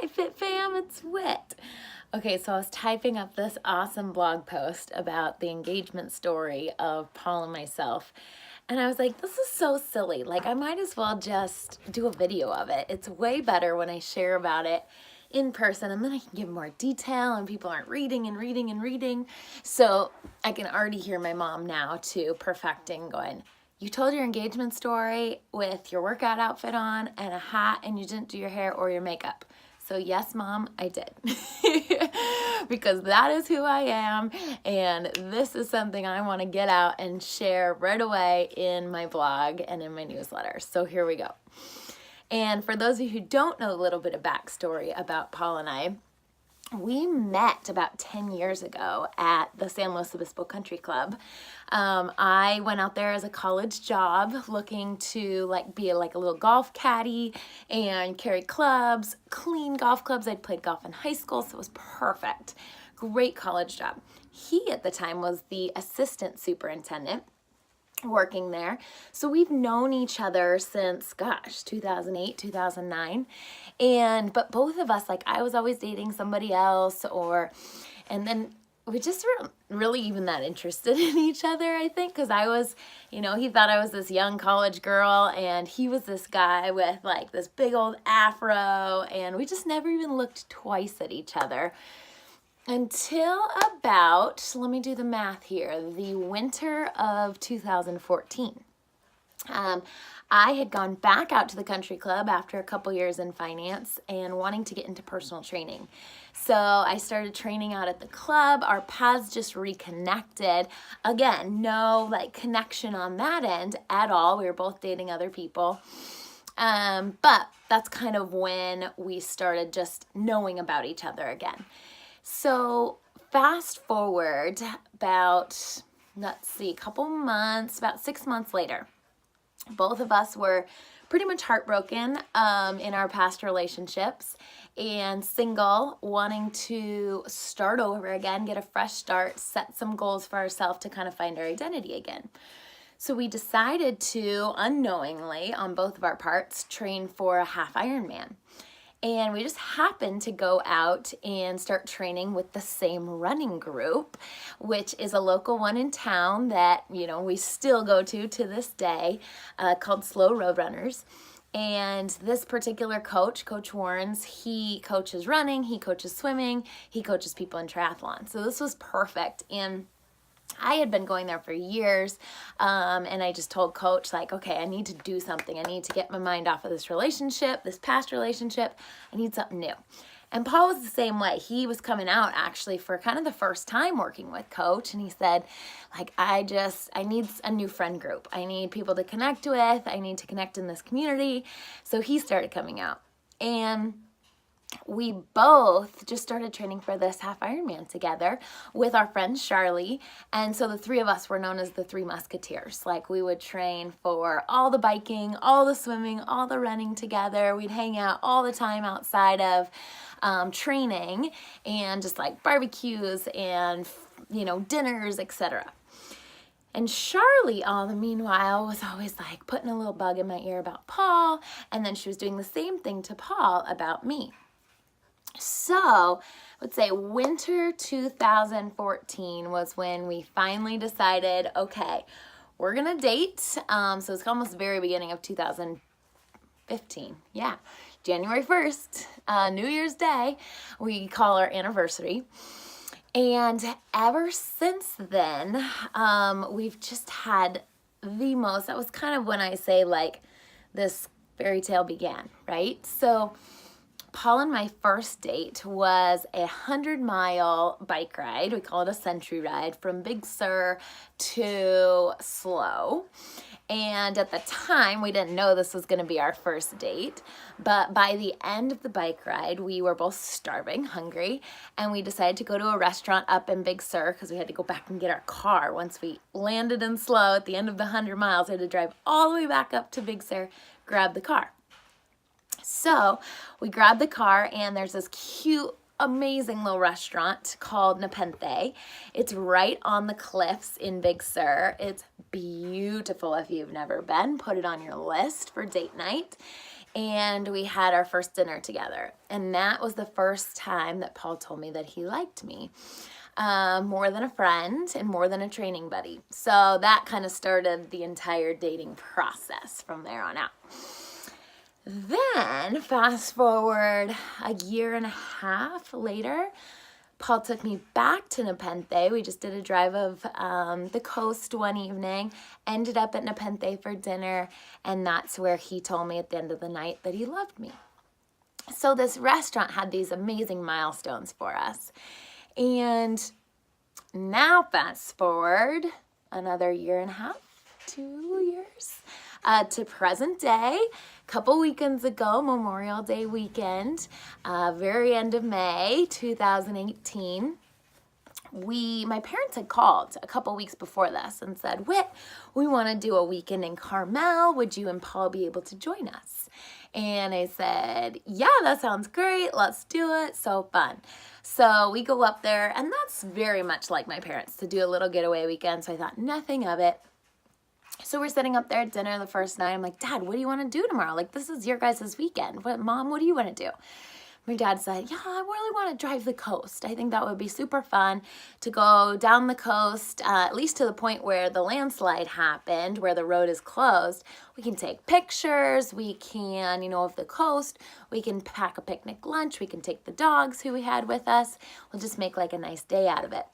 Hi Fit Fam, it's Wit. Okay, so I was typing up this awesome blog post about the engagement story of Paul and myself. And I was like, this is so silly. Like, I might as well just do a video of it. It's way better when I share about it in person, and then I can give more detail and people aren't reading and reading and reading. So I can already hear my mom now too perfecting, going, you told your engagement story with your workout outfit on and a hat, and you didn't do your hair or your makeup. So yes, Mom, I did. Because that is who I am, and this is something I want to get out and share right away in my blog and in my newsletter. So here we go. And for those of you who don't know a little bit of backstory about Paul and I, we met about 10 years ago at the San Luis Obispo Country Club. I went out there as a college job looking to be a little golf caddy and carry clubs, clean golf clubs. I'd played golf in high school, so it was perfect. Great college job. He at the time was the assistant superintendent working there. So we've known each other since, 2008, 2009. But both of us, I was always dating somebody else, and then we just weren't really even that interested in each other, I think, because I was, he thought I was this young college girl, and he was this guy with this big old afro, and we just never even looked twice at each other. Until about, let me do the math here, the winter of 2014. I had gone back out to the country club after a couple years in finance and wanting to get into personal training. So I started training out at the club. Our paths just reconnected. Again, no connection on that end at all. We were both dating other people. But that's kind of when we started just knowing about each other again. So fast forward about, a couple months, about 6 months later, both of us were pretty much heartbroken in our past relationships and single, wanting to start over again, get a fresh start, set some goals for ourselves to kind of find our identity again. So we decided to, unknowingly, on both of our parts, train for a half Ironman. And we just happened to go out and start training with the same running group, which is a local one in town that, we still go to this day, called Slow Road Runners. And this particular coach, Coach Warrens, he coaches running, he coaches swimming, he coaches people in triathlon. So this was perfect. And I had been going there for years, and I just told Coach, okay, I need to do something. I need to get my mind off of this relationship, this past relationship. I need something new. And Paul was the same way. He was coming out actually for kind of the first time working with Coach, and he said, I need a new friend group. I need people to connect with. I need to connect in this community. So he started coming out, and we both just started training for this half Ironman together with our friend Charlie. And so the three of us were known as the Three Musketeers. We would train for all the biking, all the swimming, all the running together. We'd hang out all the time outside of training, and just barbecues and, dinners, etc. And Charlie, all the meanwhile, was always putting a little bug in my ear about Paul. And then she was doing the same thing to Paul about me. So, let's say winter 2014 was when we finally decided, okay, we're going to date. So it's almost the very beginning of 2015. Yeah, January 1st, New Year's Day, we call our anniversary. And ever since then, we've just had the most, that was kind of when I say this fairy tale began, right? So Paul and my first date was a 100-mile bike ride. We call it a century ride from Big Sur to Slow. And at the time, we didn't know this was going to be our first date. But by the end of the bike ride, we were both starving, hungry, and we decided to go to a restaurant up in Big Sur because we had to go back and get our car. Once we landed in Slow at the end of the 100 miles, we had to drive all the way back up to Big Sur, grab the car. So we grabbed the car, and there's this cute, amazing little restaurant called Nepenthe. It's right on the cliffs in Big Sur. It's beautiful. If you've never been, put it on your list for date night. and we had our first dinner together. And that was the first time that Paul told me that he liked me. More than a friend and more than a training buddy. So that kind of started the entire dating process from there on out. Then fast forward a year and a half later, Paul took me back to Nepenthe. We just did a drive of the coast one evening, ended up at Nepenthe for dinner, and that's where he told me at the end of the night that he loved me. So this restaurant had these amazing milestones for us. And now fast forward another year and a half, 2 years, to present day. A couple weekends ago, Memorial Day weekend, very end of May 2018, my parents had called a couple weeks before this and said, Whit, we want to do a weekend in Carmel. Would you and Paul be able to join us? And I said, yeah, that sounds great. Let's do it. So fun. So we go up there, and that's very much like my parents, to do a little getaway weekend. So I thought nothing of it. So we're sitting up there at dinner the first night. I'm like, Dad, what do you want to do tomorrow? Like, this is your guys' weekend. Mom, what do you want to do? My dad said, yeah, I really want to drive the coast. I think that would be super fun to go down the coast, at least to the point where the landslide happened, where the road is closed. We can take pictures. We can, of the coast. We can pack a picnic lunch. We can take the dogs who we had with us. We'll just make like a nice day out of it.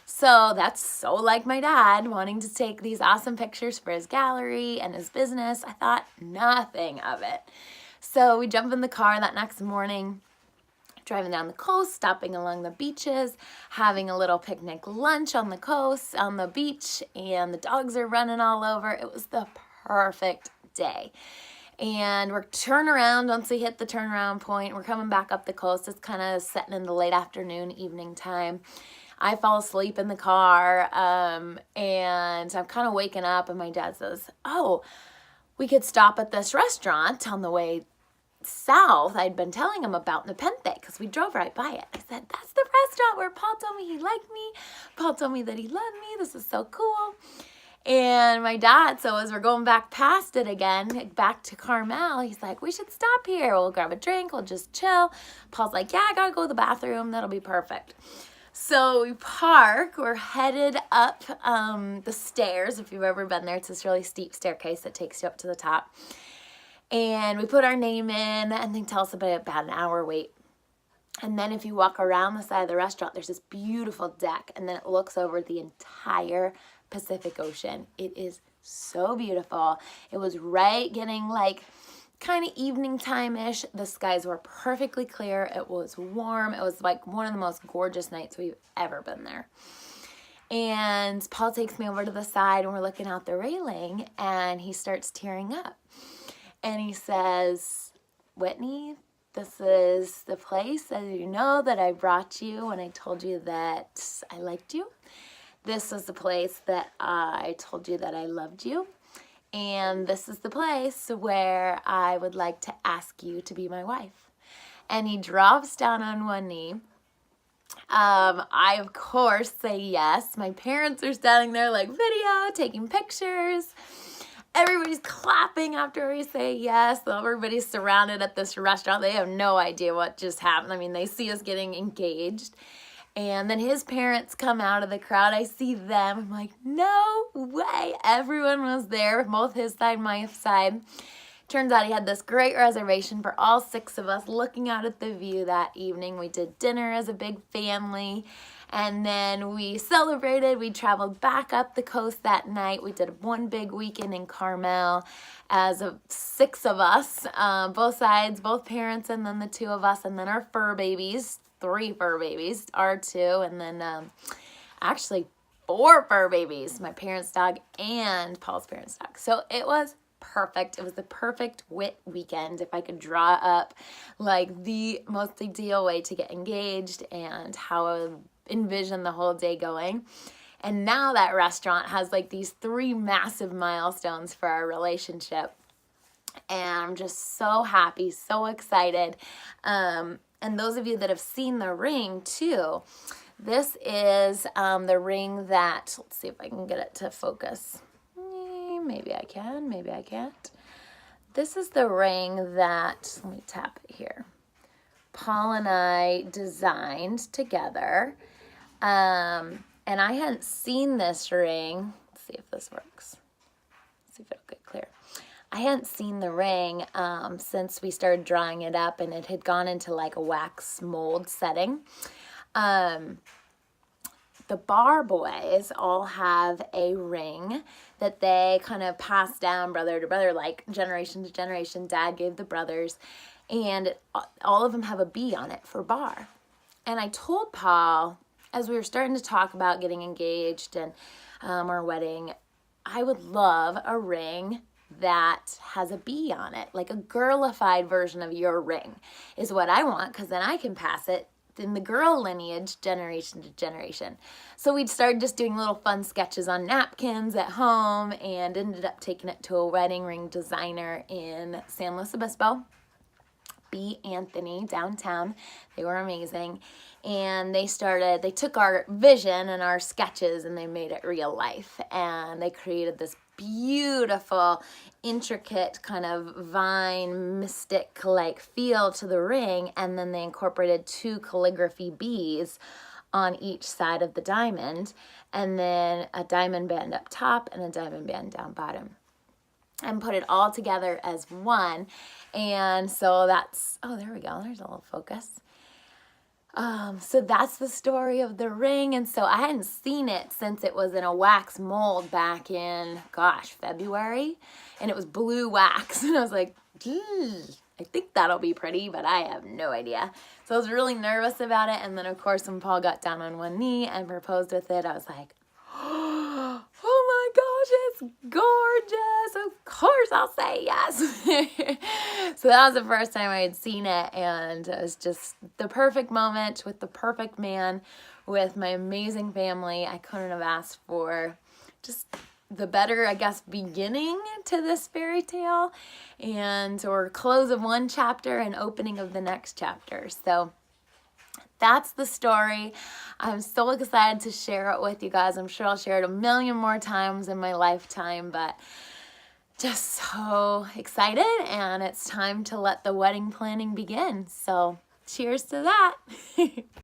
So that's so like my dad, wanting to take these awesome pictures for his gallery and his business. I thought nothing of it. So we jump in the car that next morning, driving down the coast, stopping along the beaches, having a little picnic lunch on the coast, on the beach, and the dogs are running all over. It was the perfect day. And we're turn around once we hit the turnaround point. We're coming back up the coast. It's kind of setting in the late afternoon, evening time. I fall asleep in the car, and I'm kind of waking up, and my dad says, oh, we could stop at this restaurant on the way south. I'd been telling him about Nepenthe because we drove right by it. I said, that's the restaurant where Paul told me he liked me. Paul told me that he loved me. This is so cool. And my dad, so as we're going back past it again, back to Carmel, he's like, we should stop here. We'll grab a drink. We'll just chill. Paul's like, yeah, I got to go to the bathroom. That'll be perfect. So we park, we're headed up the stairs. If you've ever been there, it's this really steep staircase that takes you up to the top. And we put our name in, and they tell us about an hour wait. And then if you walk around the side of the restaurant, there's this beautiful deck, and then it looks over the entire Pacific Ocean. It is so beautiful. It was right getting like kind of evening time-ish. The skies were perfectly clear. It was warm. It was like one of the most gorgeous nights we've ever been there. And Paul takes me over to the side, and we're looking out the railing, and he starts tearing up. And he says, Whitney, this is the place, as you know, that I brought you when I told you that I liked you. This is the place that I told you that I loved you. And this is the place where I would like to ask you to be my wife. And he drops down on one knee. I, of course, say yes. My parents are standing there like video, taking pictures. Everybody's clapping after we say yes. So everybody's surrounded at this restaurant. They have no idea what just happened. I mean, they see us getting engaged. And then his parents come out of the crowd. I see them. I'm like, no way. Everyone was there, both his side, my side. Turns out he had this great reservation for all 6 of us looking out at the view that evening. We did dinner as a big family. And then we celebrated. We traveled back up the coast that night. We did one big weekend in Carmel as 6 of us, both sides, both parents, and then the 2 of us, and then our fur babies. 3 fur babies, our 2, and then actually 4 fur babies, my parents' dog and Paul's parents' dog. So it was perfect. It was the perfect Whit weekend. If I could draw up like the most ideal way to get engaged and how I would envision the whole day going. And now that restaurant has like these 3 massive milestones for our relationship. And I'm just so happy, so excited. And those of you that have seen the ring too, this is the ring that, let's see if I can get it to focus. Maybe I can, maybe I can't. this is the ring that, let me tap it here, Paul and I designed together. And I hadn't seen this ring. Let's see if this works. Let's see if it'll get clear. I hadn't seen the ring since we started drawing it up, and it had gone into like a wax mold setting. The Barr boys all have a ring that they kind of passed down brother to brother, like generation to generation. Dad gave the brothers, and all of them have a B on it for Barr. And I told Paul, as we were starting to talk about getting engaged and our wedding, I would love a ring that has a B on it, like a girlified version of your ring is what I want, because then I can pass it in the girl lineage generation to generation. So we'd started just doing little fun sketches on napkins at home and ended up taking it to a wedding ring designer in San Luis Obispo, B. Anthony, downtown. They were amazing. And they took our vision and our sketches and they made it real life. And they created this beautiful, intricate kind of vine mystic-like feel to the ring. And then they incorporated 2 calligraphy B's on each side of the diamond. And then a diamond band up top and a diamond band down bottom. And put it all together as one. And so that's, oh, there we go. There's a little focus. So that's the story of the ring. And so I hadn't seen it since it was in a wax mold back in, gosh, February. And it was blue wax. And I was like, I think that'll be pretty, but I have no idea. So I was really nervous about it. And then, of course, when Paul got down on one knee and proposed with it, I was like, oh my gosh, it's gorgeous. Of course I'll say yes. So that was the first time I had seen it, and it was just the perfect moment with the perfect man, with my amazing family. I couldn't have asked for just the better, I guess, beginning to this fairy tale, or close of one chapter and opening of the next chapter. So that's the story. I'm so excited to share it with you guys. I'm sure I'll share it a million more times in my lifetime, but just so excited, and it's time to let the wedding planning begin. So cheers to that.